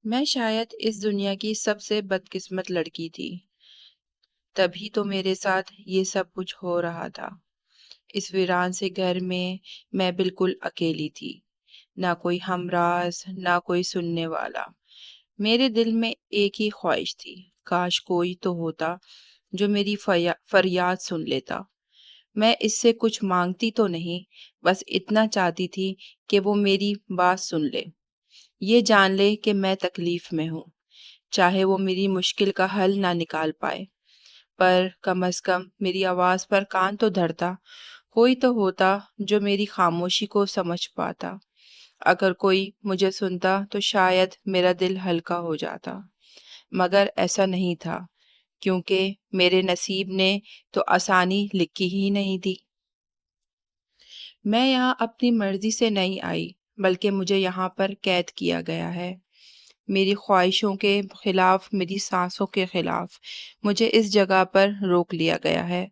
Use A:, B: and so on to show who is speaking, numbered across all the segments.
A: میں شاید اس دنیا کی سب سے بدقسمت لڑکی تھی، تبھی تو میرے ساتھ یہ سب کچھ ہو رہا تھا۔ اس ویران سے گھر میں بالکل اکیلی تھی، نہ کوئی ہمراز، نہ کوئی سننے والا۔ میرے دل میں ایک ہی خواہش تھی، کاش کوئی تو ہوتا جو میری فریاد سن لیتا۔ میں اس سے کچھ مانگتی تو نہیں، بس اتنا چاہتی تھی کہ وہ میری بات سن لے، یہ جان لے کہ میں تکلیف میں ہوں، چاہے وہ میری مشکل کا حل نہ نکال پائے، پر کم از کم میری آواز پر کان تو دھرتا۔ کوئی تو ہوتا جو میری خاموشی کو سمجھ پاتا۔ اگر کوئی مجھے سنتا تو شاید میرا دل ہلکا ہو جاتا، مگر ایسا نہیں تھا، کیونکہ میرے نصیب نے تو آسانی لکھی ہی نہیں تھی۔ میں یہاں اپنی مرضی سے نہیں آئی، بلکہ مجھے یہاں پر قید کیا گیا ہے۔ میری خواہشوں کے خلاف، میری سانسوں کے خلاف مجھے اس جگہ پر روک لیا گیا ہے۔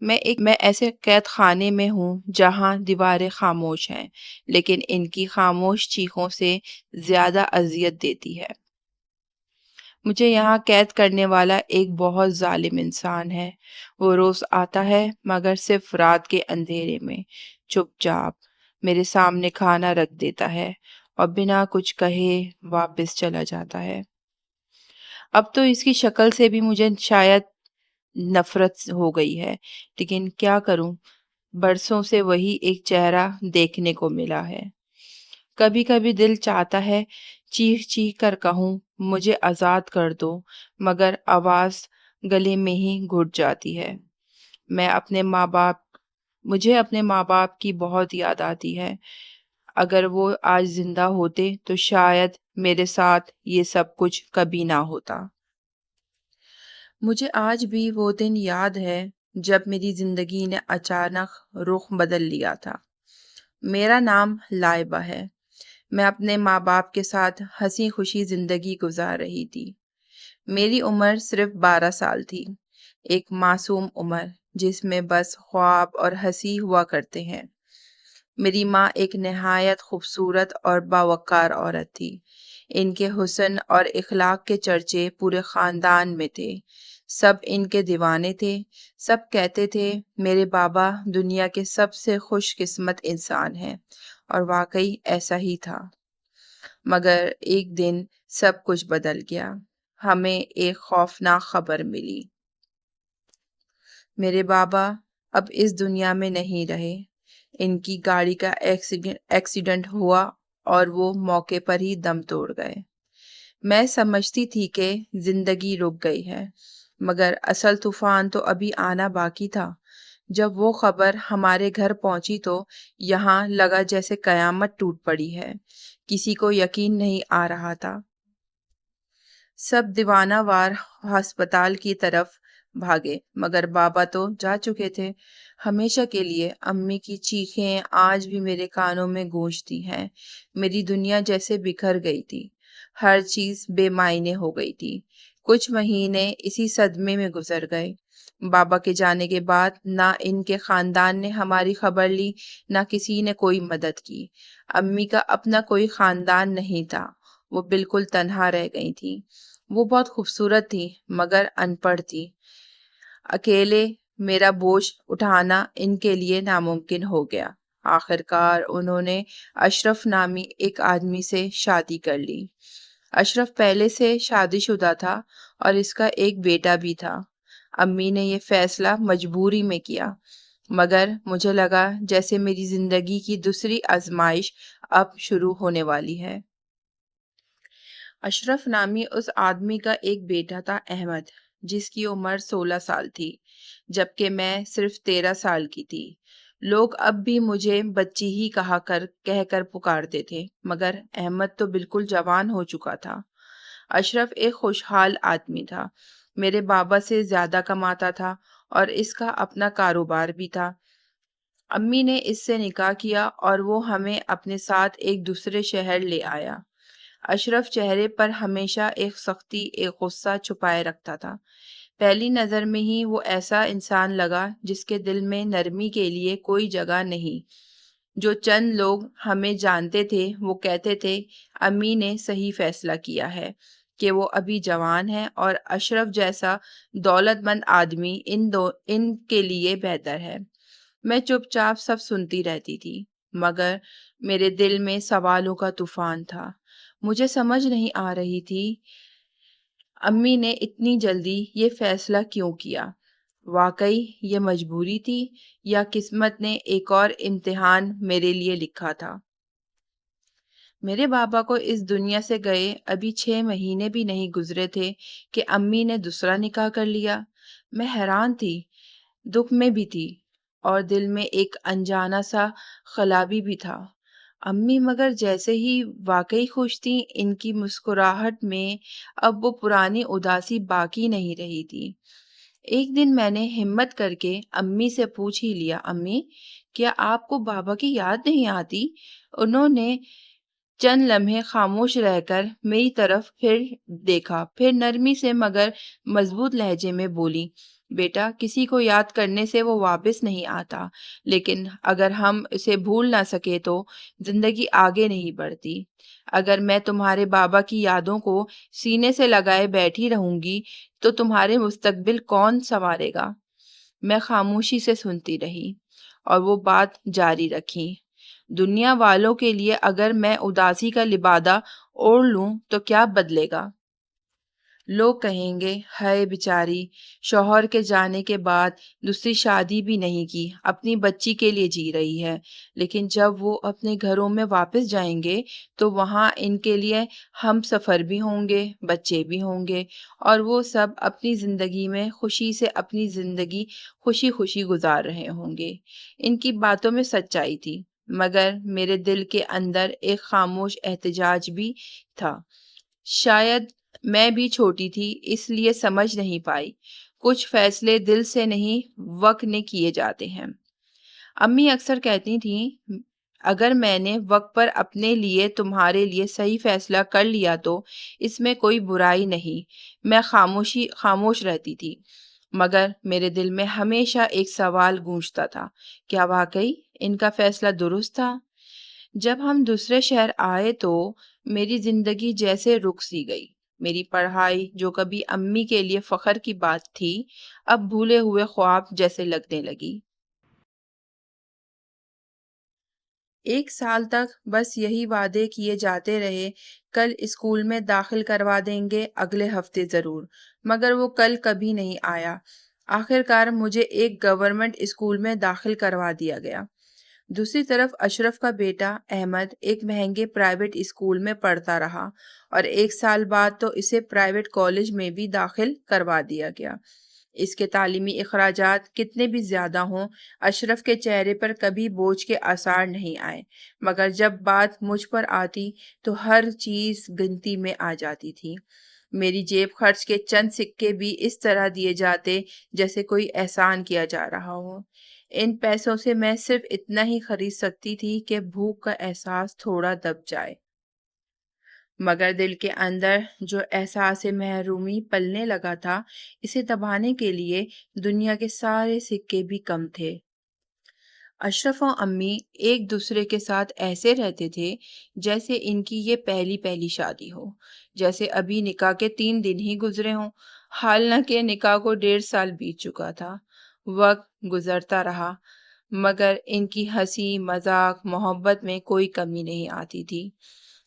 A: میں ایسے قید خانے میں ہوں جہاں دیواریں خاموش ہیں، لیکن ان کی خاموش چیخوں سے زیادہ اذیت دیتی ہے۔ مجھے یہاں قید کرنے والا ایک بہت ظالم انسان ہے۔ وہ روز آتا ہے، مگر صرف رات کے اندھیرے میں، چپ چاپ میرے سامنے کھانا رکھ دیتا ہے اور بنا کچھ کہے واپس چلا جاتا ہے۔ اب تو اس کی شکل سے بھی مجھے شاید نفرت ہو گئی ہے، لیکن کیا کروں، برسوں سے وہی ایک چہرہ دیکھنے کو ملا ہے۔ کبھی کبھی دل چاہتا ہے چیخ چیخ کر کہوں مجھے آزاد کر دو، مگر آواز گلے میں ہی گھٹ جاتی ہے۔ مجھے اپنے ماں باپ کی بہت یاد آتی ہے۔ اگر وہ آج زندہ ہوتے تو شاید میرے ساتھ یہ سب کچھ کبھی نہ ہوتا۔ مجھے آج بھی وہ دن یاد ہے جب میری زندگی نے اچانک رخ بدل لیا تھا۔ میرا نام لائبہ ہے۔ میں اپنے ماں باپ کے ساتھ ہنسی خوشی زندگی گزار رہی تھی۔ میری عمر صرف 12 سال تھی، ایک معصوم عمر جس میں بس خواب اور ہنسی ہوا کرتے ہیں۔ میری ماں ایک نہایت خوبصورت اور باوقار عورت تھی۔ ان کے حسن اور اخلاق کے چرچے پورے خاندان میں تھے۔ سب ان کے دیوانے تھے۔ سب کہتے تھے میرے بابا دنیا کے سب سے خوش قسمت انسان ہیں، اور واقعی ایسا ہی تھا۔ مگر ایک دن سب کچھ بدل گیا۔ ہمیں ایک خوفناک خبر ملی۔ میرے بابا اب اس دنیا میں نہیں رہے۔ ان کی گاڑی کا ایکسیڈنٹ ہوا اور وہ موقع پر ہی دم توڑ گئے۔ میں سمجھتی تھی کہ زندگی رک گئی ہے، مگر اصل طوفان تو ابھی آنا باقی تھا۔ جب وہ خبر ہمارے گھر پہنچی تو یہاں لگا جیسے قیامت ٹوٹ پڑی ہے۔ کسی کو یقین نہیں آ رہا تھا۔ سب دیوانہ وار ہسپتال کی طرف بھاگے، مگر بابا تو جا چکے تھے ہمیشہ کے لیے۔ امی کی چیخیں آج بھی میرے کانوں میں گونجتی ہیں۔ میری دنیا جیسے بکھر گئی تھی، ہر چیز بے معنی ہو گئی تھی۔ کچھ مہینے اسی صدمے میں گزر گئے۔ بابا کے جانے کے بعد نہ ان کے خاندان نے ہماری خبر لی، نہ کسی نے کوئی مدد کی۔ امی کا اپنا کوئی خاندان نہیں تھا، وہ بالکل تنہا رہ گئی تھی۔ وہ بہت خوبصورت تھی، مگر ان پڑھ تھی۔ اکیلے میرا بوجھ اٹھانا ان کے لیے ناممکن ہو گیا۔ آخرکار انہوں نے اشرف نامی ایک آدمی سے شادی کر لی۔ اشرف پہلے سے شادی شدہ تھا اور اس کا ایک بیٹا بھی تھا۔ امی نے یہ فیصلہ مجبوری میں کیا، مگر مجھے لگا جیسے میری زندگی کی دوسری آزمائش اب شروع ہونے والی ہے۔ اشرف نامی اس آدمی کا ایک بیٹا تھا، احمد، جس کی عمر 16 سال تھی، جبکہ میں صرف 13 سال کی تھی۔ لوگ اب بھی مجھے بچی ہی کہہ کر پکارتے تھے، مگر احمد تو بالکل جوان ہو چکا تھا۔ اشرف ایک خوشحال آدمی تھا، میرے بابا سے زیادہ کماتا تھا اور اس کا اپنا کاروبار بھی تھا۔ امی نے اس سے نکاح کیا اور وہ ہمیں اپنے ساتھ ایک دوسرے شہر لے آیا۔ اشرف چہرے پر ہمیشہ ایک سختی، ایک غصہ چھپائے رکھتا تھا۔ پہلی نظر میں ہی وہ ایسا انسان لگا جس کے دل میں نرمی کے لیے کوئی جگہ نہیں۔ جو چند لوگ ہمیں جانتے تھے وہ کہتے تھے امی نے صحیح فیصلہ کیا ہے کہ وہ ابھی جوان ہے اور اشرف جیسا دولت مند آدمی ان کے لیے بہتر ہے۔ میں چپ چاپ سب سنتی رہتی تھی، مگر میرے دل میں سوالوں کا طوفان تھا۔ مجھے سمجھ نہیں آ رہی تھی امی نے اتنی جلدی یہ فیصلہ کیوں کیا۔ واقعی یہ مجبوری تھی یا قسمت نے ایک اور امتحان میرے لیے لکھا تھا؟ میرے بابا کو اس دنیا سے گئے ابھی 6 مہینے بھی نہیں گزرے تھے کہ امی نے دوسرا نکاح کر لیا۔ میں حیران تھی، دکھ میں بھی تھی، اور دل میں ایک انجانا سا خلا بھی تھا۔ امی مگر جیسے ہی واقعی خوش تھیں، ان کی مسکراہٹ میں اب وہ پرانی اداسی باقی نہیں رہی تھی۔ ایک دن میں نے ہمت کر کے امی سے پوچھ ہی لیا، امی کیا آپ کو بابا کی یاد نہیں آتی؟ انہوں نے چند لمحے خاموش رہ کر میری طرف پھر دیکھا، پھر نرمی سے مگر مضبوط لہجے میں بولی، بیٹا کسی کو یاد کرنے سے وہ واپس نہیں آتا، لیکن اگر ہم اسے بھول نہ سکے تو زندگی آگے نہیں بڑھتی۔ اگر میں تمہارے بابا کی یادوں کو سینے سے لگائے بیٹھی رہوں گی تو تمہارے مستقبل کون سنوارے گا؟ میں خاموشی سے سنتی رہی اور وہ بات جاری رکھی، دنیا والوں کے لیے اگر میں اداسی کا لبادہ اوڑھ لوں تو کیا بدلے گا؟ لوگ کہیں گے ہائے بیچاری، شوہر کے جانے کے بعد دوسری شادی بھی نہیں کی، اپنی بچی کے لیے جی رہی ہے، لیکن جب وہ اپنے گھروں میں واپس جائیں گے تو وہاں ان کے لیے ہم سفر بھی ہوں گے، بچے بھی ہوں گے، اور وہ سب اپنی زندگی میں خوشی سے اپنی زندگی خوشی خوشی گزار رہے ہوں گے۔ ان کی باتوں میں سچائی تھی، مگر میرے دل کے اندر ایک خاموش احتجاج بھی تھا۔ شاید میں بھی چھوٹی تھی اس لیے سمجھ نہیں پائی، کچھ فیصلے دل سے نہیں وقت نے کیے جاتے ہیں۔ امی اکثر کہتی تھیں اگر میں نے وقت پر اپنے لیے تمہارے لیے صحیح فیصلہ کر لیا تو اس میں کوئی برائی نہیں۔ میں خاموش رہتی تھی، مگر میرے دل میں ہمیشہ ایک سوال گونجتا تھا، کیا واقعی ان کا فیصلہ درست تھا؟ جب ہم دوسرے شہر آئے تو میری زندگی جیسے رک سی گئی۔ میری پڑھائی جو کبھی امی کے لیے فخر کی بات تھی، اب بھولے ہوئے خواب جیسے لگنے لگی۔ 1 سال تک بس یہی وعدے کیے جاتے رہے، کل اسکول میں داخل کروا دیں گے، اگلے ہفتے ضرور، مگر وہ کل کبھی نہیں آیا۔ آخر کار مجھے ایک گورنمنٹ اسکول میں داخل کروا دیا گیا۔ دوسری طرف اشرف کا بیٹا احمد ایک مہنگے پرائیویٹ اسکول میں پڑھتا رہا اور 1 سال بعد تو اسے پرائیویٹ کالج میں بھی داخل کروا دیا گیا۔ اس کے تعلیمی اخراجات کتنے بھی زیادہ ہوں، اشرف کے چہرے پر کبھی بوجھ کے آثار نہیں آئے، مگر جب بات مجھ پر آتی تو ہر چیز گنتی میں آ جاتی تھی۔ میری جیب خرچ کے چند سکے بھی اس طرح دیے جاتے جیسے کوئی احسان کیا جا رہا ہو۔ ان پیسوں سے میں صرف اتنا ہی خرید سکتی تھی کہ بھوک کا احساس تھوڑا دب جائے، مگر دل کے اندر جو احساس محرومی پلنے لگا تھا، اسے دبانے کے لیے دنیا کے سارے سکے بھی کم تھے۔ اشرف و امی ایک دوسرے کے ساتھ ایسے رہتے تھے جیسے ان کی یہ پہلی شادی ہو، جیسے ابھی نکاح کے 3 دن ہی گزرے ہوں، حال نہ کہ نکاح کو 1.5 سال بیت چکا تھا۔ وقت گزرتا رہا، مگر ان کی ہنسی مذاق محبت میں کوئی کمی نہیں آتی تھی۔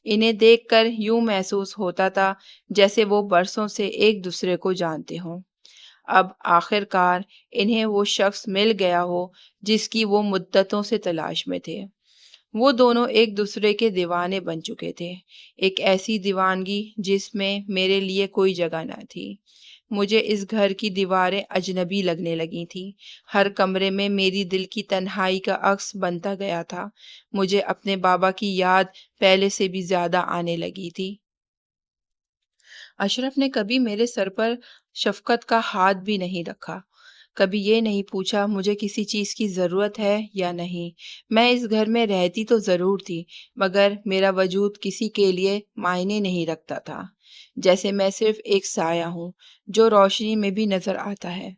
A: انہیں دیکھ کر یوں محسوس ہوتا تھا جیسے وہ برسوں سے ایک دوسرے کو جانتے ہوں۔ اب آخر کار انہیں وہ شخص مل گیا ہو جس کی وہ مدتوں سے تلاش میں تھے۔ وہ دونوں ایک دوسرے کے دیوانے بن چکے تھے، ایک ایسی دیوانگی جس میں میرے لیے کوئی جگہ نہ تھی۔ مجھے اس گھر کی دیواریں اجنبی لگنے لگی تھیں، ہر کمرے میں میری دل کی تنہائی کا عکس بنتا گیا تھا۔ مجھے اپنے بابا کی یاد پہلے سے بھی زیادہ آنے لگی تھی۔ اشرف نے کبھی میرے سر پر شفقت کا ہاتھ بھی نہیں رکھا، کبھی یہ نہیں پوچھا مجھے کسی چیز کی ضرورت ہے یا نہیں۔ میں اس گھر میں رہتی تو ضرور تھی، مگر میرا وجود کسی کے لیے معنی نہیں رکھتا تھا، جیسے میں صرف ایک سایہ ہوں جو روشنی میں بھی نظر آتا ہے۔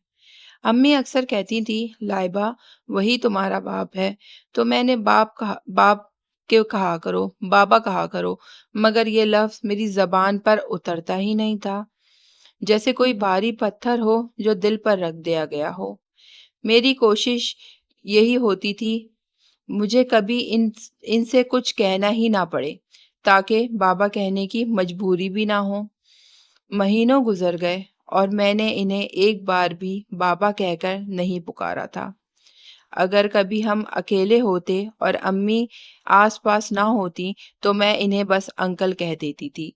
A: امی اکثر کہتی تھی لائبہ وہی تمہارا باپ ہے، تو میں نے باپ کیوں کہا کرو، بابا کہا کرو، مگر یہ لفظ میری زبان پر اترتا ہی نہیں تھا، جیسے کوئی بھاری پتھر ہو جو دل پر رکھ دیا گیا ہو۔ میری کوشش یہی ہوتی تھی مجھے کبھی ان سے کچھ کہنا ہی نہ پڑے تاکہ بابا کہنے کی مجبوری بھی نہ ہو۔ مہینوں گزر گئے اور میں نے انہیں ایک بار بھی بابا کہہ کر نہیں پکارا تھا۔ اگر کبھی ہم اکیلے ہوتے اور امی آس پاس نہ ہوتی تو میں انہیں بس انکل کہہ دیتی تھی،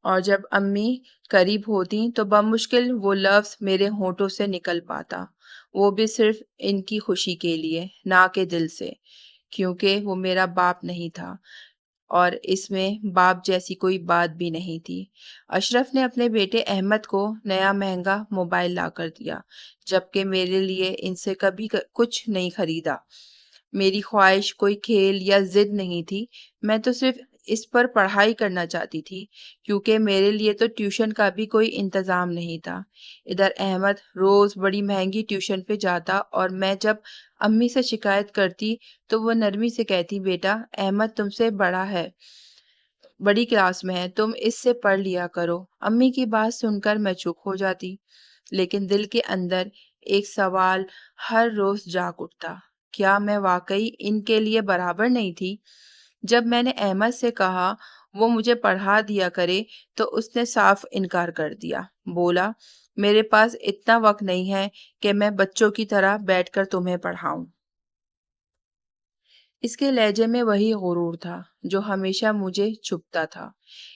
A: اور جب امی قریب ہوتی تو بمشکل وہ لفظ میرے ہونٹوں سے نکل پاتا، وہ بھی صرف ان کی خوشی کے لیے، نہ کہ دل سے، کیونکہ وہ میرا باپ نہیں تھا اور اس میں باپ جیسی کوئی بات بھی نہیں تھی۔ اشرف نے اپنے بیٹے احمد کو نیا مہنگا موبائل لا کر دیا، جبکہ میرے لیے ان سے کبھی کچھ نہیں خریدا۔ میری خواہش کوئی کھیل یا ضد نہیں تھی، میں تو صرف اس پر پڑھائی کرنا چاہتی تھی، کیونکہ میرے لیے تو ٹیوشن کا بھی کوئی انتظام نہیں تھا۔ ادھر احمد روز بڑی مہنگی ٹیوشن پہ جاتا اور میں جب امی سے شکایت کرتی تو وہ نرمی سے کہتی بیٹا احمد تم سے بڑا ہے، بڑی کلاس میں ہے، تم اس سے پڑھ لیا کرو۔ امی کی بات سن کر میں چپ ہو جاتی، لیکن دل کے اندر ایک سوال ہر روز جاگ اٹھتا، کیا میں واقعی ان کے لیے برابر نہیں تھی؟ جب میں نے احمد سے کہا وہ مجھے پڑھا دیا کرے تو اس نے صاف انکار کر دیا، بولا میرے پاس اتنا وقت نہیں ہے کہ میں بچوں کی طرح بیٹھ کر تمہیں پڑھاؤں۔ اس کے لہجے میں وہی غرور تھا جو ہمیشہ مجھے چھپتا تھا۔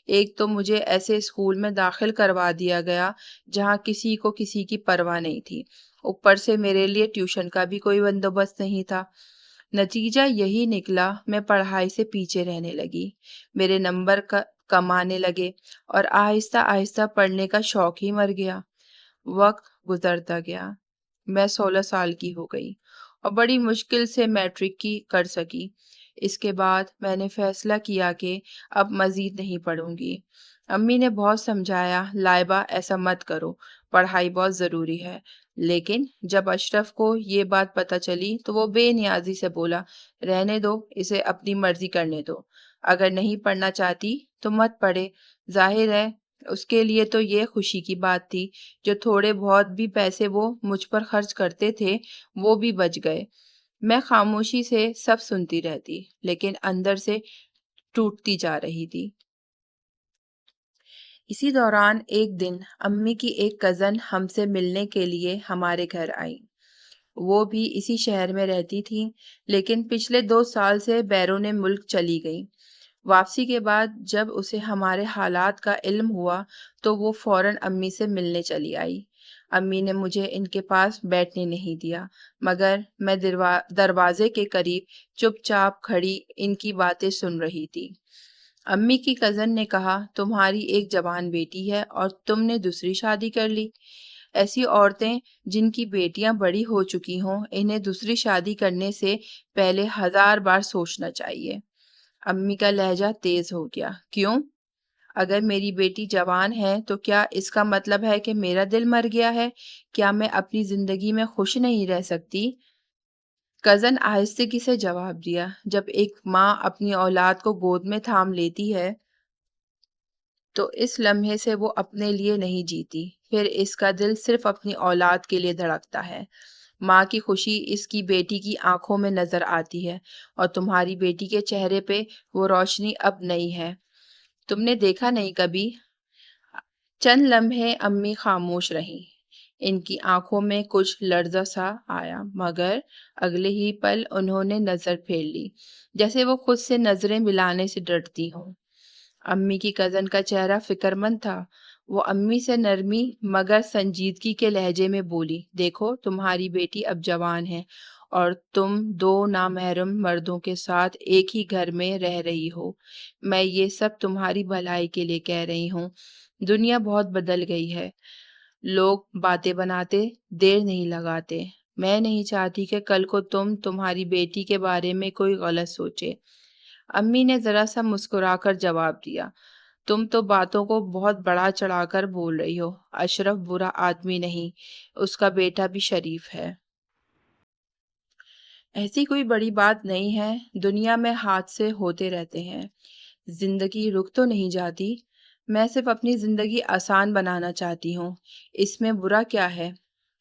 A: ایک تو مجھے ایسے اسکول میں داخل کروا دیا گیا جہاں کسی کو کسی کی پرواہ نہیں تھی، اوپر سے میرے لیے ٹیوشن کا بھی کوئی بندوبست نہیں تھا۔ نتیجہ یہی نکلا میں پڑھائی سے پیچھے رہنے لگی، میرے نمبر کم آنے لگے اور آہستہ آہستہ پڑھنے کا شوق ہی مر گیا۔ وقت گزرتا گیا، میں 16 سال کی ہو گئی اور بڑی مشکل سے میٹرک کی کر سکی۔ اس کے بعد میں نے فیصلہ کیا کہ اب مزید نہیں پڑھوں گی۔ امی نے بہت سمجھایا لائبہ ایسا مت کرو، پڑھائی بہت ضروری ہے، لیکن جب اشرف کو یہ بات پتہ چلی تو وہ بے نیازی سے بولا رہنے دو، اسے اپنی مرضی کرنے دو، اگر نہیں پڑھنا چاہتی تو مت پڑھے۔ ظاہر ہے اس کے لیے تو یہ خوشی کی بات تھی، جو تھوڑے بہت بھی پیسے وہ مجھ پر خرچ کرتے تھے وہ بھی بچ گئے۔ میں خاموشی سے سب سنتی رہتی، لیکن اندر سے ٹوٹتی جا رہی تھی۔ اسی دوران ایک دن امی کی ایک کزن ہم سے ملنے کے لیے ہمارے گھر آئی۔ وہ بھی اسی شہر میں رہتی تھی، لیکن پچھلے 2 سال سے بیرون ملک چلی گئی۔ واپسی کے بعد جب اسے ہمارے حالات کا علم ہوا تو وہ فوراً امی سے ملنے چلی آئی۔ امی نے مجھے ان کے پاس بیٹھنے نہیں دیا، مگر میں دروازے کے قریب چپ چاپ کھڑی ان کی باتیں سن رہی تھی۔ امی کی کزن نے کہا تمہاری ایک جوان بیٹی ہے اور تم نے دوسری شادی کر لی۔ ایسی عورتیں جن کی بیٹیاں بڑی ہو چکی ہوں انہیں دوسری شادی کرنے سے پہلے 1000 بار سوچنا چاہیے۔ امی کا لہجہ تیز ہو گیا، کیوں؟ اگر میری بیٹی جوان ہے تو کیا اس کا مطلب ہے کہ میرا دل مر گیا ہے؟ کیا میں اپنی زندگی میں خوش نہیں رہ سکتی؟ کزن آہستگی سے جواب دیا، جب ایک ماں اپنی اولاد کو گود میں تھام لیتی ہے تو اس لمحے سے وہ اپنے لیے نہیں جیتی، پھر اس کا دل صرف اپنی اولاد کے لیے دھڑکتا ہے۔ ماں کی خوشی اس کی بیٹی کی آنکھوں میں نظر آتی ہے، اور تمہاری بیٹی کے چہرے پہ وہ روشنی اب نہیں ہے، تم نے دیکھا نہیں کبھی؟ چند لمحے امی خاموش رہیں، ان کی آنکھوں میں کچھ لرزہ سا آیا، مگر اگلے ہی پل انہوں نے نظر پھیر لی، جیسے وہ خود سے نظریں ملانے سے ڈرتی ہوں۔ امی کی کزن کا چہرہ فکر مند تھا، وہ امی سے نرمی مگر سنجیدگی کے لہجے میں بولی، دیکھو تمہاری بیٹی اب جوان ہے اور تم 2 نامحرم مردوں کے ساتھ ایک ہی گھر میں رہ رہی ہو، میں یہ سب تمہاری بھلائی کے لیے کہہ رہی ہوں۔ دنیا بہت بدل گئی ہے، لوگ باتیں بناتے دیر نہیں لگاتے، میں نہیں چاہتی کہ کل کو تمہاری بیٹی کے بارے میں کوئی غلط سوچے۔ امی نے ذرا سا مسکرا کر جواب دیا، تم تو باتوں کو بہت بڑا چڑھا کر بول رہی ہو۔ اشرف برا آدمی نہیں، اس کا بیٹا بھی شریف ہے۔ ایسی کوئی بڑی بات نہیں ہے، دنیا میں حادثے ہوتے رہتے ہیں، زندگی رک تو نہیں جاتی۔ میں صرف اپنی زندگی آسان بنانا چاہتی ہوں، اس میں برا کیا ہے؟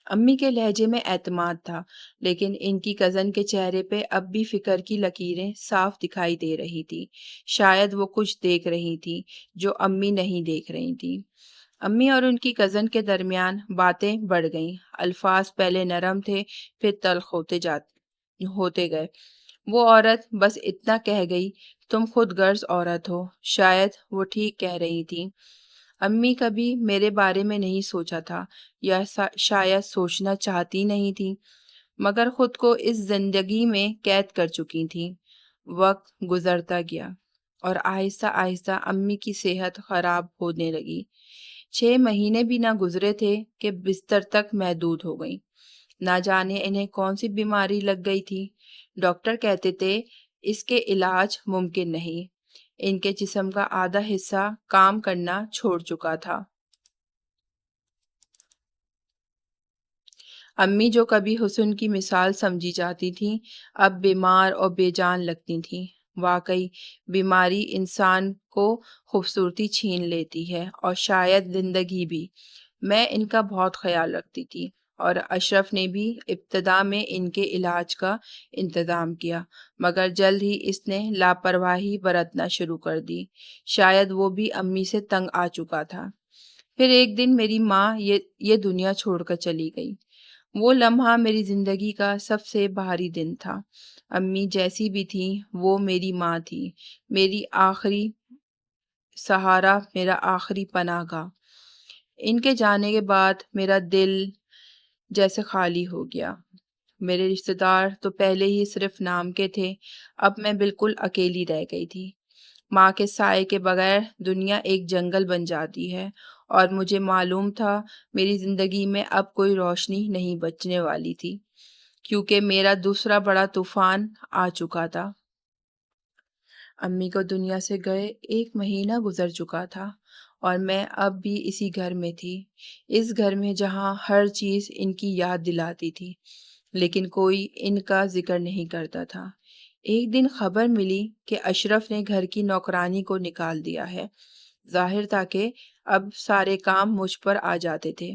A: امی کے لہجے میں اعتماد تھا، لیکن ان کی کزن کے چہرے پہ اب بھی فکر کی لکیریں صاف دکھائی دے رہی تھی۔ شاید وہ کچھ دیکھ رہی تھی جو امی نہیں دیکھ رہی تھی۔ امی اور ان کی کزن کے درمیان باتیں بڑھ گئیں، الفاظ پہلے نرم تھے، پھر تلخ ہوتے گئے۔ وہ عورت بس اتنا کہہ گئی، تم خود غرض عورت ہو۔ شاید وہ ٹھیک کہہ رہی تھی۔ امی کبھی میرے بارے میں نہیں سوچا تھا، یا شاید سوچنا چاہتی نہیں تھی، مگر خود کو اس زندگی میں قید کر چکی تھی۔ وقت گزرتا گیا اور آہستہ آہستہ امی کی صحت خراب ہونے لگی۔ 6 مہینے بھی نہ گزرے تھے کہ بستر تک محدود ہو گئیں۔ نہ جانے انہیں کون سی بیماری لگ گئی تھی۔ ڈاکٹر کہتے تھے اس کے علاج ممکن نہیں، ان کے جسم کا آدھا حصہ کام کرنا چھوڑ چکا تھا۔ امی جو کبھی حسن کی مثال سمجھی جاتی تھیں، اب بیمار اور بے جان لگتی تھیں۔ واقعی بیماری انسان کو خوبصورتی چھین لیتی ہے، اور شاید زندگی بھی۔ میں ان کا بہت خیال رکھتی تھی، اور اشرف نے بھی ابتدا میں ان کے علاج کا انتظام کیا، مگر جلد ہی اس نے لاپرواہی برتنا شروع کر دی۔ شاید وہ بھی امی سے تنگ آ چکا تھا۔ پھر ایک دن میری ماں یہ دنیا چھوڑ کر چلی گئی۔ وہ لمحہ میری زندگی کا سب سے بھاری دن تھا۔ امی جیسی بھی تھی، وہ میری ماں تھی، میری آخری سہارا، میرا آخری پناہ گاہ۔ ان کے جانے کے بعد میرا دل جیسے خالی ہو گیا۔ میرے رشتہ دار تو پہلے ہی صرف نام کے تھے، اب میں بالکل اکیلی رہ گئی تھی۔ ماں کے سائے کے بغیر دنیا ایک جنگل بن جاتی ہے، اور مجھے معلوم تھا میری زندگی میں اب کوئی روشنی نہیں بچنے والی تھی، کیونکہ میرا دوسرا بڑا طوفان آ چکا تھا۔ امی کو دنیا سے گئے 1 مہینہ گزر چکا تھا، اور میں اب بھی اسی گھر میں تھی، اس گھر میں جہاں ہر چیز ان کی یاد دلاتی تھی، لیکن کوئی ان کا ذکر نہیں کرتا تھا۔ ایک دن خبر ملی کہ اشرف نے گھر کی نوکرانی کو نکال دیا ہے۔ ظاہر تھا کہ اب سارے کام مجھ پر آ جاتے تھے۔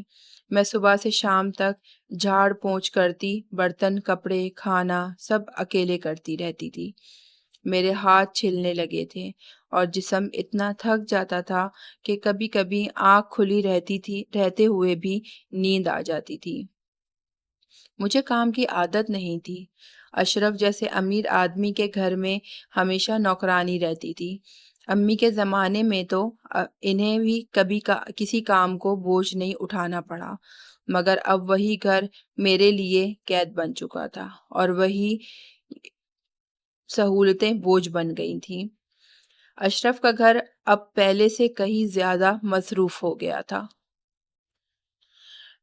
A: میں صبح سے شام تک جھاڑ پونچھ کرتی، برتن، کپڑے، کھانا سب اکیلے کرتی رہتی تھی۔ میرے ہاتھ چھلنے لگے تھے، اور جسم اتنا تھک جاتا تھا کہ کبھی کبھی آنکھ کھلی رہتے ہوئے بھی نیند آ جاتی تھی۔ مجھے کام کی عادت نہیں تھی۔ اشرف جیسے امیر آدمی کے گھر میں ہمیشہ نوکرانی رہتی تھی۔ امی کے زمانے میں تو انہیں بھی کبھی کسی کام کو بوجھ نہیں اٹھانا پڑا، مگر اب وہی گھر میرے لیے قید بن چکا تھا، اور وہی سہولتیں بوجھ بن گئی تھیں۔ اشرف کا گھر اب پہلے سے کہیں زیادہ مصروف ہو گیا تھا۔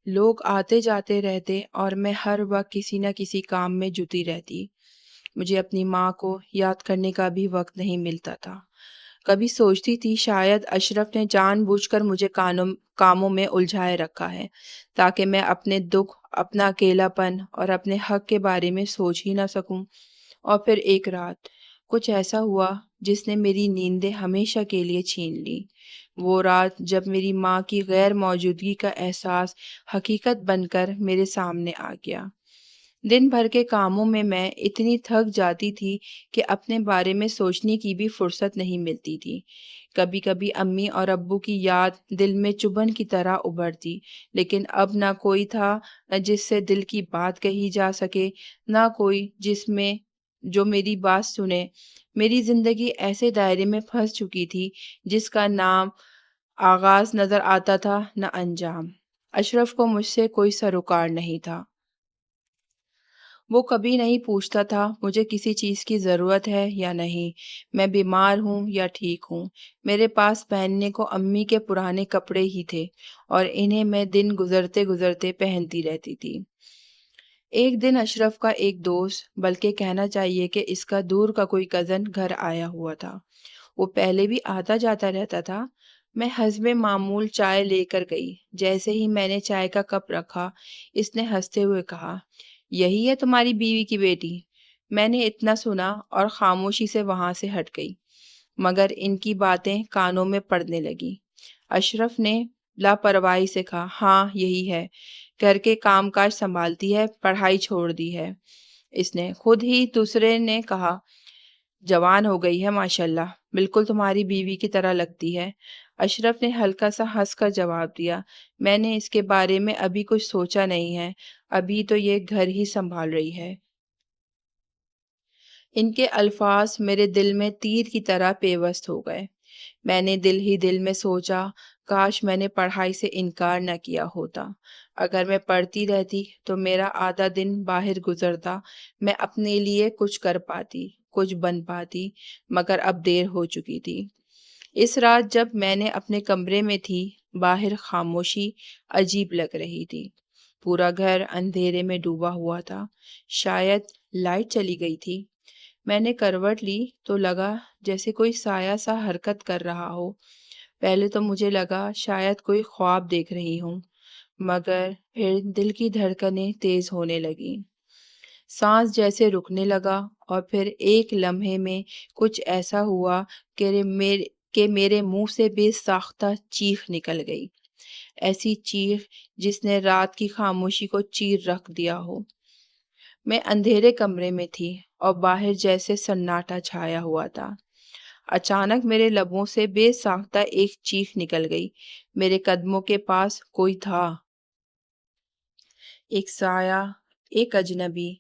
A: لوگ آتے جاتے رہتے، اور میں ہر وقت کسی نہ کسی کام میں جٹی رہتی۔ مجھے اپنی ماں کو یاد کرنے کا بھی وقت نہیں ملتا تھا۔ کبھی سوچتی تھی شاید اشرف نے جان بوجھ کر مجھے کاموں میں الجھائے رکھا ہے، تاکہ میں اپنے دکھ، اپنا اکیلا پن اور اپنے حق کے بارے میں سوچ ہی نہ سکوں۔ اور پھر ایک رات کچھ ایسا ہوا جس نے میری نیندیں ہمیشہ کے لیے چھین لی۔ وہ رات جب میری ماں کی غیر موجودگی کا احساس حقیقت بن کر میرے سامنے آ گیا۔ دن بھر کے کاموں میں میں اتنی تھک جاتی تھی کہ اپنے بارے میں سوچنے کی بھی فرصت نہیں ملتی تھی۔ کبھی کبھی امی اور ابو کی یاد دل میں چبھن کی طرح ابھرتی، لیکن اب نہ کوئی تھا جس سے دل کی بات کہی جا سکے، نہ کوئی جو میری بات سنے۔ میری زندگی ایسے دائرے میں پھنس چکی تھی جس کا نام آغاز نظر آتا تھا، نہ انجام۔ اشرف کو مجھ سے کوئی سروکار نہیں تھا۔ وہ کبھی نہیں پوچھتا تھا مجھے کسی چیز کی ضرورت ہے یا نہیں، میں بیمار ہوں یا ٹھیک ہوں۔ میرے پاس پہننے کو امی کے پرانے کپڑے ہی تھے، اور انہیں میں دن گزرتے گزرتے پہنتی رہتی تھی۔ ایک دن اشرف کا ایک دوست، بلکہ کہنا چاہیے کہ اس کا دور کا کوئی کزن گھر آیا ہوا تھا۔ وہ پہلے بھی آتا جاتا رہتا تھا۔ میں حسب معمول چائے لے کر گئی۔ جیسے ہی میں نے چائے کا کپ رکھا، اس نے ہنستے ہوئے کہا، یہی ہے تمہاری بیوی کی بیٹی؟ میں نے اتنا سنا اور خاموشی سے وہاں سے ہٹ گئی، مگر ان کی باتیں کانوں میں پڑنے لگی۔ اشرف نے لاپرواہی سے کہا، ہاں یہی ہے، گھر کے کام کاج سنبھالتی ہے، پڑھائی چھوڑ دی ہے اس نے۔ خود ہی دوسرے نے کہا، جوان ہو گئی ہے ماشاءاللہ، بالکل تمہاری بیوی کی طرح لگتی ہے۔ اشرف نے ہلکا سا ہنس کر جواب دیا، میں نے اس کے بارے میں ابھی کچھ سوچا نہیں ہے، ابھی تو یہ گھر ہی سنبھال رہی ہے۔ ان کے الفاظ میرے دل میں تیر کی طرح پیوست ہو گئے۔ میں نے دل ہی دل میں سوچا، کاش میں نے پڑھائی سے انکار نہ کیا ہوتا۔ اگر میں پڑھتی رہتی تو میرا آدھا دن باہر گزرتا، میں اپنے لیے کچھ کر پاتی، کچھ بن پاتی، مگر اب دیر ہو چکی تھی۔ اس رات جب میں نے اپنے کمرے میں تھی، باہر خاموشی عجیب لگ رہی تھی۔ پورا گھر اندھیرے میں ڈوبا ہوا تھا، شاید لائٹ چلی گئی تھی۔ میں نے کروٹ لی تو لگا جیسے کوئی سایہ سا حرکت کر رہا ہو۔ پہلے تو مجھے لگا شاید کوئی خواب دیکھ رہی ہوں، مگر پھر دل کی دھڑکنیں تیز ہونے لگیں، سانس جیسے رکنے لگا، اور پھر ایک لمحے میں کچھ ایسا ہوا کہ میرے منہ سے بے ساختہ چیخ نکل گئی، ایسی چیخ جس نے رات کی خاموشی کو چیر رکھ دیا ہو۔ میں اندھیرے کمرے میں تھی اور باہر جیسے سناٹا چھایا ہوا تھا۔ اچانک میرے لبوں سے بے ساختہ ایک چیخ نکل گئی، میرے قدموں کے پاس کوئی تھا، ایک سایہ، ایک اجنبی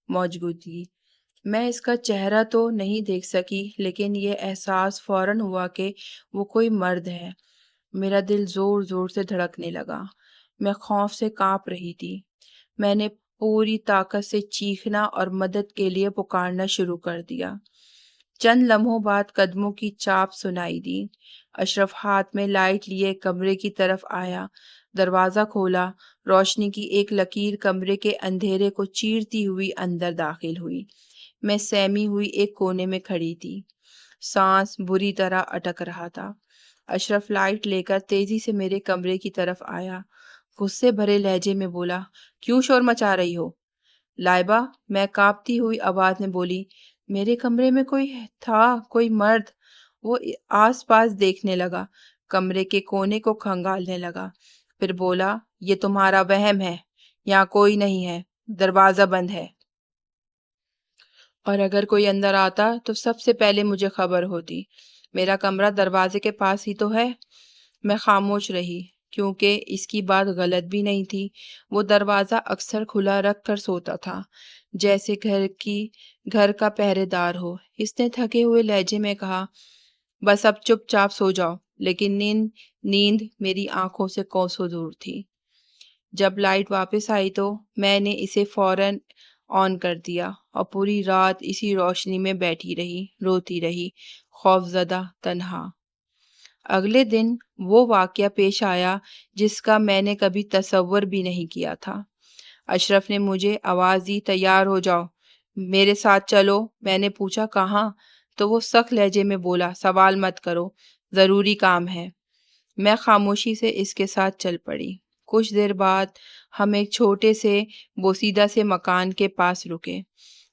A: موجودگی۔ میں اس کا چہرہ تو نہیں دیکھ سکی، لیکن یہ احساس فوراً ہوا کہ وہ کوئی مرد ہے۔ میرا دل زور زور سے دھڑکنے لگا، میں خوف سے کانپ رہی تھی۔ میں نے پوری طاقت سے چیخنا اور مدد کے لیے پکارنا شروع کر دیا۔ چند لمحوں بعد قدموں کی چاپ سنائی دی۔ اشرف ہاتھ میں لائٹ لیے کمرے کی طرف آیا، دروازہ کھولا، روشنی کی ایک لکیر کمرے کے اندھیرے کو چیرتی ہوئی اندر داخل ہوئی۔ میں سہمی ہوئی ایک کونے میں کھڑی تھی، سانس بری طرح اٹک رہا تھا۔ اشرف لائٹ لے کر تیزی سے میرے کمرے کی طرف آیا، غصے بھرے لہجے میں بولا، کیوں شور مچا رہی ہو؟ لائبہ، میں کانپتی ہوئی آواز میں بولی، میرے کمرے میں کوئی تھا، کوئی مرد۔ وہ آس پاس دیکھنے لگا، کمرے کے کونے کو کھنگالنے لگا، پھر بولا، یہ تمہارا وہم ہے، یہاں کوئی نہیں ہے، دروازہ بند ہے، اور اگر کوئی اندر آتا تو سب سے پہلے مجھے خبر ہوتی۔ میرا کمرہ دروازے کے پاس ہی تو ہے۔ میں خاموش رہی، کیونکہ اس کی بات غلط بھی نہیں تھی۔ وہ دروازہ اکثر کھلا رکھ کر سوتا تھا، جیسے گھر کا پہرے دار ہو۔ اس نے تھکے ہوئے لہجے میں کہا، بس اب چپ چاپ سو جاؤ، لیکن نیند میری آنکھوں سے کوسوں دور تھی۔ جب لائٹ واپس آئی تو میں نے اسے فوراً آن کر دیا اور پوری رات اسی روشنی میں بیٹھی رہی، روتی رہی، خوفزدہ، تنہا۔ اگلے دن وہ واقعہ پیش آیا جس کا میں نے کبھی تصور بھی نہیں کیا تھا۔ اشرف نے مجھے آواز دی، تیار ہو جاؤ، میرے ساتھ چلو۔ میں نے پوچھا، کہاں؟ تو وہ سخت لہجے میں بولا، سوال مت کرو، ضروری کام ہے۔ میں خاموشی سے اس کے ساتھ چل پڑی۔ کچھ دیر بعد ہم ایک چھوٹے سے بوسیدہ سے مکان کے پاس رکے۔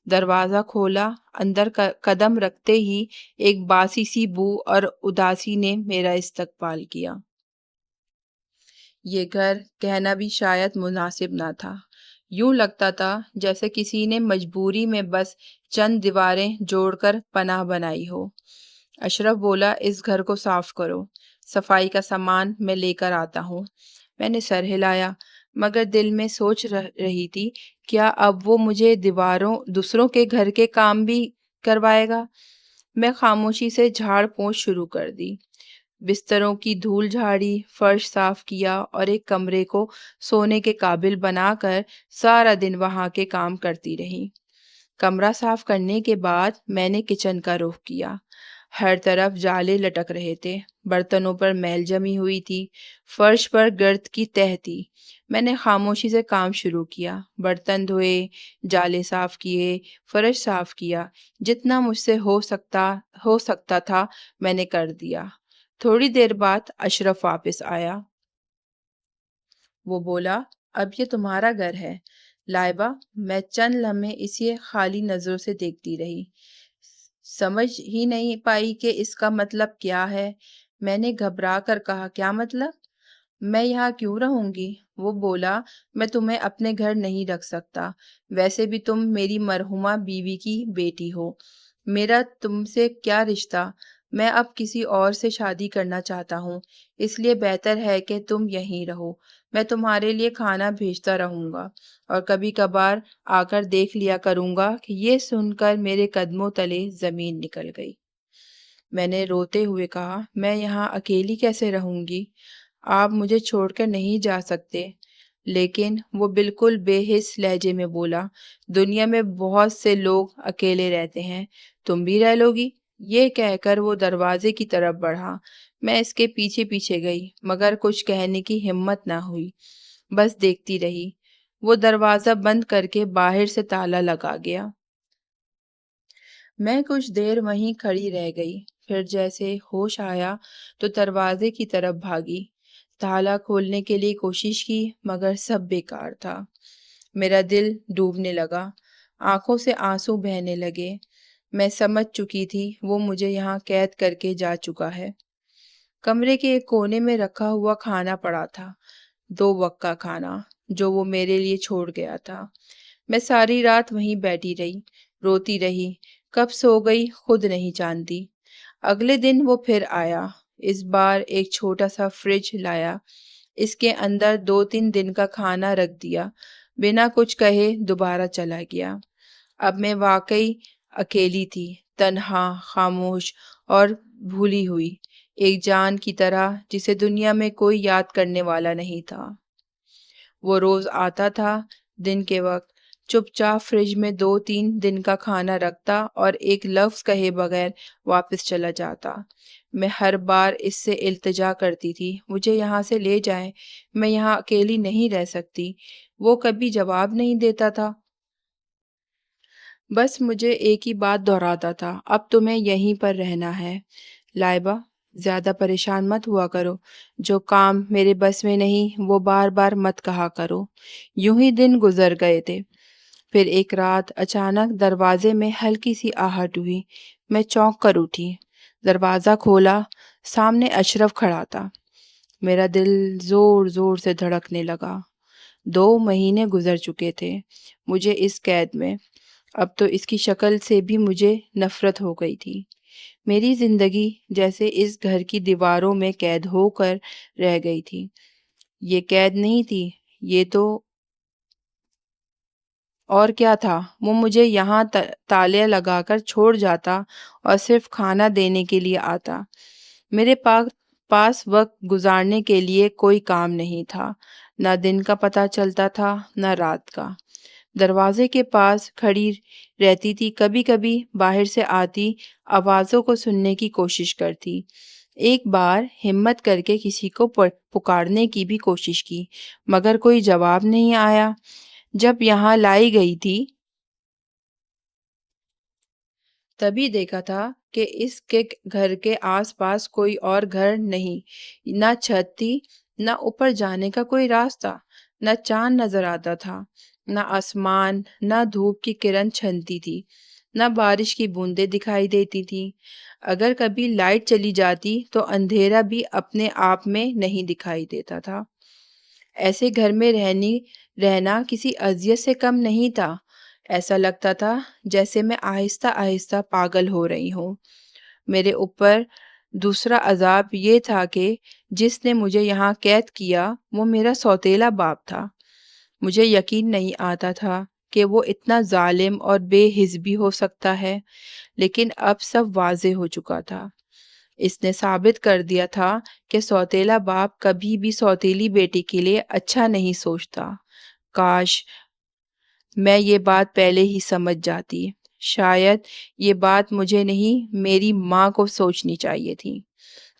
A: دروازہ کھولا، اندر قدم رکھتے ہی ایک باسی سی بو اور اداسی نے میرا استقبال کیا۔ یہ گھر کہنا بھی شاید مناسب نہ تھا۔ یوں لگتا تھا جیسے کسی نے مجبوری میں بس چند دیواریں جوڑ کر پناہ بنائی ہو۔ اشرف بولا، اس گھر کو صاف کرو، صفائی کا سامان میں لے کر آتا ہوں۔ میں نے سر ہلایا، مگر دل میں سوچ رہی تھی، کیا اب وہ مجھے دوسروں کے گھر کے کام بھی کروائے گا؟ میں خاموشی سے جھاڑ پونچھ شروع کر دی، بستروں کی دھول جھاڑی، فرش صاف کیا اور ایک کمرے کو سونے کے قابل بنا کر سارا دن وہاں کے کام کرتی رہی۔ کمرہ صاف کرنے کے بعد میں نے کچن کا رخ کیا۔ ہر طرف جالے لٹک رہے تھے، برتنوں پر میل جمی ہوئی تھی، فرش پر گرد کی تہہ تھی۔ میں نے خاموشی سے کام شروع کیا، برتن دھوئے، جالے صاف کیے، فرش صاف کیا، جتنا مجھ سے ہو سکتا تھا میں نے کر دیا۔ تھوڑی دیر بعد اشرف واپس آیا۔ وہ بولا، اب یہ تمہارا گھر ہے۔ لائبہ، میں چند لمحے اسے خالی نظروں سے دیکھتی رہی، سمجھ ہی نہیں پائی کہ اس کا مطلب کیا ہے۔ میں نے گھبرا کر کہا، کیا مطلب؟ میں یہاں کیوں رہوں گی؟ وہ بولا، میں تمہیں اپنے گھر نہیں رکھ سکتا، ویسے بھی تم میری مرحومہ بیوی کی بیٹی ہو، میرا تم سے کیا رشتہ؟ میں اب کسی اور سے شادی کرنا چاہتا ہوں، اس لیے بہتر ہے کہ تم یہیں رہو۔ میں تمہارے لیے کھانا بھیجتا رہوں گا اور کبھی کبھار آ کر دیکھ لیا کروں گا۔ کہ یہ سن کر میرے قدموں تلے زمین نکل گئی۔ میں نے روتے ہوئے کہا، میں یہاں اکیلی کیسے رہوں گی؟ آپ مجھے چھوڑ کر نہیں جا سکتے۔ لیکن وہ بالکل بے حس لہجے میں بولا، دنیا میں بہت سے لوگ اکیلے رہتے ہیں، تم بھی رہ لو گی؟ یہ کہہ کر وہ دروازے کی طرف بڑھا۔ میں اس کے پیچھے پیچھے گئی، مگر کچھ کہنے کی ہمت نہ ہوئی، بس دیکھتی رہی۔ وہ دروازہ بند کر کے باہر سے تالا لگا گیا۔ میں کچھ دیر وہیں کھڑی رہ گئی، پھر جیسے ہوش آیا تو دروازے کی طرف بھاگی، تالا کھولنے کے لیے کوشش کی، مگر سب بیکار تھا۔ میرا دل ڈوبنے لگا، آنکھوں سے آنسو بہنے لگے۔ میں سمجھ چکی تھی وہ مجھے یہاں قید کر کے جا چکا ہے۔ کمرے کے ایک کونے میں رکھا ہوا کھانا پڑا تھا، 2 وقت کا کھانا جو وہ میرے لیے چھوڑ گیا تھا۔ میں ساری رات وہیں بیٹھی رہی، روتی رہی، کب سو گئی خود نہیں جانتی۔ اگلے دن وہ پھر آیا، اس بار ایک چھوٹا سا فریج لایا، اس کے اندر 2-3 دن کا کھانا رکھ دیا، بنا کچھ کہے دوبارہ چلا گیا۔ اب میں واقعی اکیلی تھی، تنہا، خاموش اور بھولی ہوئی، ایک جان کی طرح جسے دنیا میں کوئی یاد کرنے والا نہیں تھا۔ وہ روز آتا تھا، دن کے وقت، چپ چاپ فریج میں 2-3 دن کا کھانا رکھتا اور ایک لفظ کہے بغیر واپس چلا جاتا۔ میں ہر بار اس سے التجا کرتی تھی، مجھے یہاں سے لے جائیں، میں یہاں اکیلی نہیں رہ سکتی۔ وہ کبھی جواب نہیں دیتا تھا، بس مجھے ایک ہی بات دہراتا تھا، اب تمہیں یہیں پر رہنا ہے۔ لائبہ، زیادہ پریشان مت ہوا کرو، جو کام میرے بس میں نہیں وہ بار بار مت کہا کرو۔ یوں ہی دن گزر گئے تھے۔ پھر ایک رات اچانک دروازے میں ہلکی سی آہٹ ہوئی، میں چونک کر اٹھی، دروازہ کھولا، سامنے اشرف کھڑا تھا۔ میرا دل زور زور سے دھڑکنے لگا۔ 2 مہینے گزر چکے تھے مجھے اس قید میں، اب تو اس کی شکل سے بھی مجھے نفرت ہو گئی تھی۔ میری زندگی جیسے اس گھر کی دیواروں میں قید ہو کر رہ گئی تھی۔ یہ قید نہیں تھی، یہ تو اور کیا تھا؟ وہ مجھے یہاں تالے لگا کر چھوڑ جاتا اور صرف کھانا دینے کے لیے آتا۔ میرے پاس وقت گزارنے کے لیے کوئی کام نہیں تھا، نہ دن کا پتہ چلتا تھا نہ رات کا۔ دروازے کے پاس کھڑی رہتی تھی، کبھی کبھی باہر سے آتی آوازوں کو سننے کی کوشش کرتی، ایک بار ہمت کر کے کسی کو پکارنے کی بھی کوشش کی، مگر کوئی جواب نہیں آیا۔ جب یہاں لائی گئی تھی تبھی دیکھا تھا کہ اس کے گھر کے آس پاس کوئی اور گھر نہیں، نہ چھت تھی، نہ اوپر جانے کا کوئی راستہ، نہ چاند نظر آتا تھا، نہ آسمان، نہ دھوپ کی کرن چھنتی تھی، نہ بارش کی بوندیں دکھائی دیتی تھی۔ اگر کبھی لائٹ چلی جاتی تو اندھیرا بھی اپنے آپ میں نہیں دکھائی دیتا تھا۔ ایسے گھر میں رہنا کسی اذیت سے کم نہیں تھا۔ ایسا لگتا تھا جیسے میں آہستہ آہستہ پاگل ہو رہی ہوں۔ میرے اوپر دوسرا عذاب یہ تھا کہ جس نے مجھے یہاں قید کیا وہ میرا سوتیلا باپ تھا۔ مجھے یقین نہیں آتا تھا کہ وہ اتنا ظالم اور بے حس بھی ہو سکتا ہے، لیکن اب سب واضح ہو چکا تھا۔ اس نے ثابت کر دیا تھا کہ سوتیلا باپ کبھی بھی سوتیلی بیٹی کے لیے اچھا نہیں سوچتا۔ کاش میں یہ بات پہلے ہی سمجھ جاتی۔ شاید یہ بات مجھے نہیں میری ماں کو سوچنی چاہیے تھی۔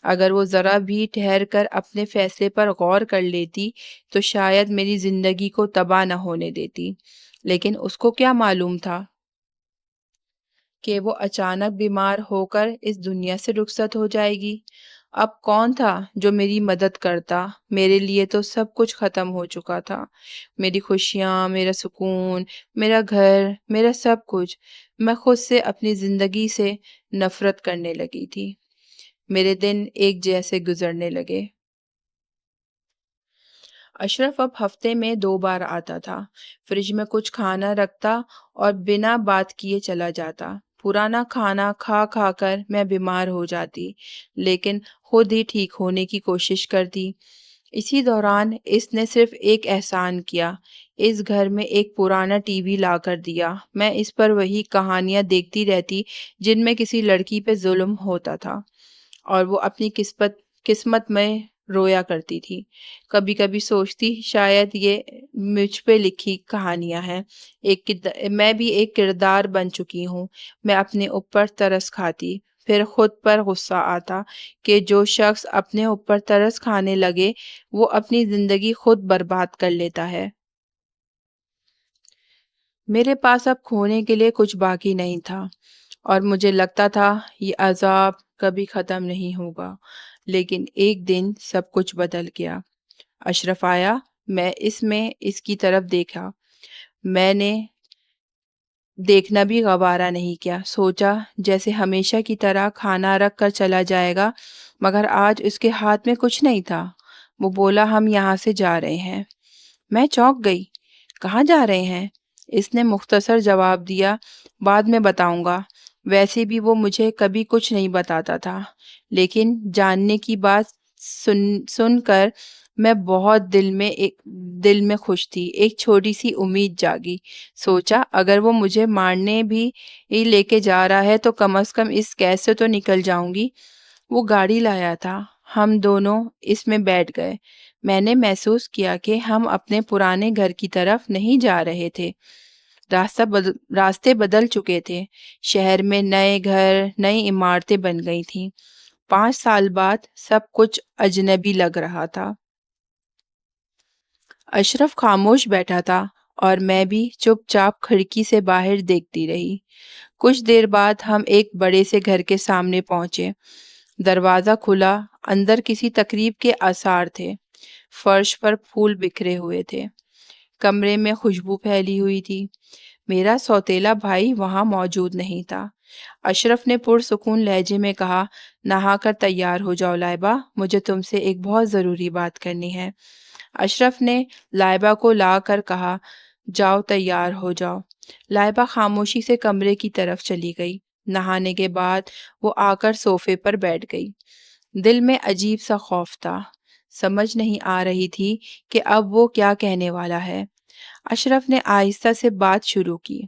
A: اگر وہ ذرا بھی ٹھہر کر اپنے فیصلے پر غور کر لیتی تو شاید میری زندگی کو تباہ نہ ہونے دیتی، لیکن اس کو کیا معلوم تھا کہ وہ اچانک بیمار ہو کر اس دنیا سے رخصت ہو جائے گی۔ اب کون تھا جو میری مدد کرتا؟ میرے لیے تو سب کچھ ختم ہو چکا تھا، میری خوشیاں، میرا سکون، میرا گھر، میرا سب کچھ۔ میں خود سے، اپنی زندگی سے نفرت کرنے لگی تھی۔ میرے دن ایک جیسے گزرنے لگے۔ اشرف اب ہفتے میں 2 بار آتا تھا، فریج میں کچھ کھانا رکھتا اور بنا بات کیے چلا جاتا۔ پرانا کھانا کھا کھا کر میں بیمار ہو جاتی، لیکن خود ہی ٹھیک ہونے کی کوشش کرتی۔ اسی دوران اس نے صرف ایک احسان کیا، اس گھر میں ایک پرانا ٹی وی لا کر دیا۔ میں اس پر وہی کہانیاں دیکھتی رہتی جن میں کسی لڑکی پہ ظلم ہوتا تھا اور وہ اپنی قسمت میں رویا کرتی تھی۔ کبھی کبھی سوچتی شاید یہ مجھ پہ لکھی کہانیاں ہیں، میں بھی ایک کردار بن چکی ہوں۔ میں اپنے اوپر ترس کھاتی، پھر خود پر غصہ آتا کہ جو شخص اپنے اوپر ترس کھانے لگے وہ اپنی زندگی خود برباد کر لیتا ہے۔ میرے پاس اب کھونے کے لیے کچھ باقی نہیں تھا اور مجھے لگتا تھا یہ عذاب کبھی ختم نہیں ہوگا، لیکن ایک دن سب کچھ بدل گیا۔ اشرف آیا، میں اس کی طرف دیکھا۔ میں نے دیکھنا بھی گوارا نہیں کیا، سوچا جیسے ہمیشہ کی طرح کھانا رکھ کر چلا جائے گا، مگر آج اس کے ہاتھ میں کچھ نہیں تھا۔ وہ بولا ہم یہاں سے جا رہے ہیں۔ میں چونک گئی۔ کہاں جا رہے ہیں؟ اس نے مختصر جواب دیا، بعد میں بتاؤں گا۔ ویسے بھی وہ مجھے کبھی کچھ نہیں بتاتا تھا، لیکن جاننے کی بات سن کر میں بہت دل میں خوش تھی۔ ایک چھوٹی سی امید جاگی۔ سوچا اگر وہ مجھے مارنے بھی لے کے جا رہا ہے تو کم از کم اس قید سے تو نکل جاؤں گی۔ وہ گاڑی لایا تھا، ہم دونوں اس میں بیٹھ گئے۔ میں نے محسوس کیا کہ ہم اپنے پرانے گھر کی طرف نہیں جا رہے تھے۔ راستے بدل چکے تھے، شہر میں نئے گھر، نئی عمارتیں بن گئی تھیں۔ 5 سال بعد سب کچھ اجنبی لگ رہا تھا۔ اشرف خاموش بیٹھا تھا اور میں بھی چپ چاپ کھڑکی سے باہر دیکھتی رہی۔ کچھ دیر بعد ہم ایک بڑے سے گھر کے سامنے پہنچے۔ دروازہ کھلا، اندر کسی تقریب کے آثار تھے۔ فرش پر پھول بکھرے ہوئے تھے، کمرے میں خوشبو پھیلی ہوئی تھی۔ میرا سوتیلا بھائی وہاں موجود نہیں تھا۔ اشرف نے پرسکون لہجے میں کہا، نہا کر تیار ہو جاؤ لائبہ، مجھے تم سے ایک بہت ضروری بات کرنی ہے۔ اشرف نے لائبہ کو لا کر کہا، جاؤ تیار ہو جاؤ۔ لائبہ خاموشی سے کمرے کی طرف چلی گئی۔ نہانے کے بعد وہ آ کر صوفے پر بیٹھ گئی۔ دل میں عجیب سا خوف تھا، سمجھ نہیں آ رہی تھی کہ اب وہ کیا کہنے والا ہے۔ اشرف نے آہستہ سے بات شروع کی،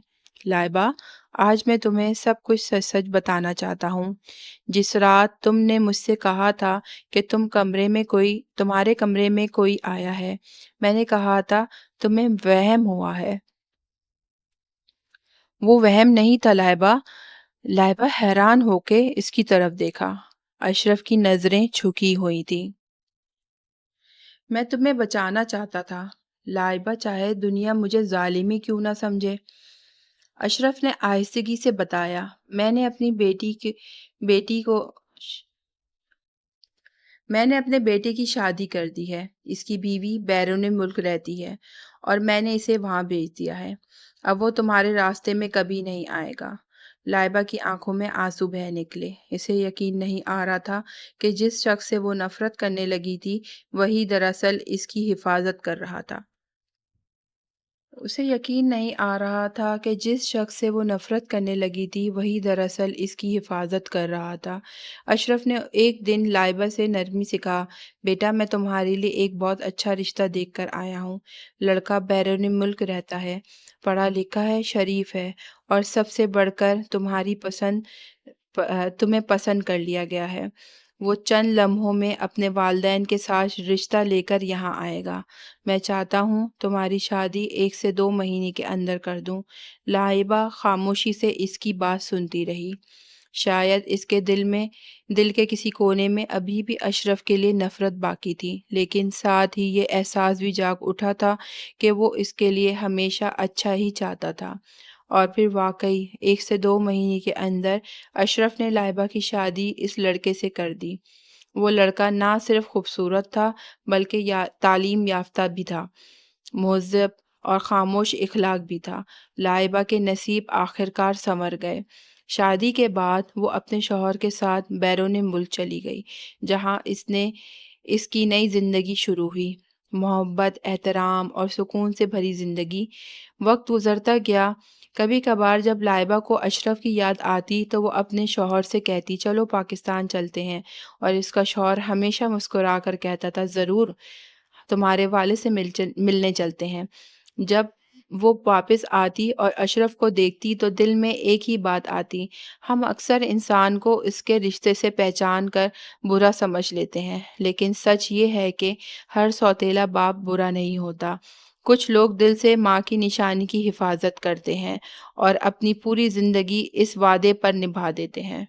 A: لائبہ آج میں تمہیں سب کچھ سچ سچ بتانا چاہتا ہوں۔ جس رات تم نے مجھ سے کہا تھا کہ تمہارے کمرے میں کوئی آیا ہے، میں نے کہا تھا تمہیں وہم ہوا ہے۔ وہ وہم نہیں تھا لائبہ۔ لائبہ حیران ہو کے اس کی طرف دیکھا۔ اشرف کی نظریں جھکی ہوئی تھی۔ میں تمہیں بچانا چاہتا تھا لائبہ، چاہے دنیا مجھے ظالم ہی کیوں نہ سمجھے۔ اشرف نے آہستگی سے بتایا، میں نے اپنے بیٹے کی شادی کر دی ہے۔ اس کی بیوی بیرون ملک رہتی ہے اور میں نے اسے وہاں بھیج دیا ہے۔ اب وہ تمہارے راستے میں کبھی نہیں آئے گا۔ لائبہ کی آنکھوں میں آنسو بہہ نکلے۔ اسے یقین نہیں آ رہا تھا کہ جس شخص سے وہ نفرت کرنے لگی تھی وہی دراصل اس کی حفاظت کر رہا تھا۔ اسے یقین نہیں آ رہا تھا کہ جس شخص سے وہ نفرت کرنے لگی تھی وہی دراصل اس کی حفاظت کر رہا تھا۔ اشرف نے ایک دن لائبہ سے نرمی سے کہا، بیٹا میں تمہارے لیے ایک بہت اچھا رشتہ دیکھ کر آیا ہوں۔ لڑکا بیرون ملک رہتا ہے، پڑھا لکھا ہے، شریف ہے اور سب سے بڑھ کر تمہیں پسند کر لیا گیا ہے۔ وہ چند لمحوں میں اپنے والدین کے ساتھ رشتہ لے کر یہاں آئے گا۔ میں چاہتا ہوں تمہاری شادی 1 سے 2 مہینے کے اندر کر دوں۔ لائبہ خاموشی سے اس کی بات سنتی رہی۔ شاید اس کے دل کے کسی کونے میں ابھی بھی اشرف کے لیے نفرت باقی تھی، لیکن ساتھ ہی یہ احساس بھی جاگ اٹھا تھا کہ وہ اس کے لیے ہمیشہ اچھا ہی چاہتا تھا۔ اور پھر واقعی 1 سے 2 مہینے کے اندر اشرف نے لائبہ کی شادی اس لڑکے سے کر دی۔ وہ لڑکا نہ صرف خوبصورت تھا بلکہ تعلیم یافتہ بھی تھا، مہذب اور خاموش اخلاق بھی تھا۔ لائبہ کے نصیب آخرکار سنور گئے۔ شادی کے بعد وہ اپنے شوہر کے ساتھ بیرون ملک چلی گئی، جہاں اس کی نئی زندگی شروع ہوئی۔ محبت، احترام اور سکون سے بھری زندگی۔ وقت گزرتا گیا۔ کبھی کبھار جب لائبہ کو اشرف کی یاد آتی تو وہ اپنے شوہر سے کہتی چلو پاکستان چلتے ہیں، اور اس کا شوہر ہمیشہ مسکرا کر کہتا تھا ضرور، تمہارے والد سے ملنے چلتے ہیں۔ جب وہ واپس آتی اور اشرف کو دیکھتی تو دل میں ایک ہی بات آتی، ہم اکثر انسان کو اس کے رشتے سے پہچان کر برا سمجھ لیتے ہیں، لیکن سچ یہ ہے کہ ہر سوتیلا باپ برا نہیں ہوتا۔ کچھ لوگ دل سے ماں کی نشانی کی حفاظت کرتے ہیں اور اپنی پوری زندگی اس وعدے پر نبھا دیتے ہیں۔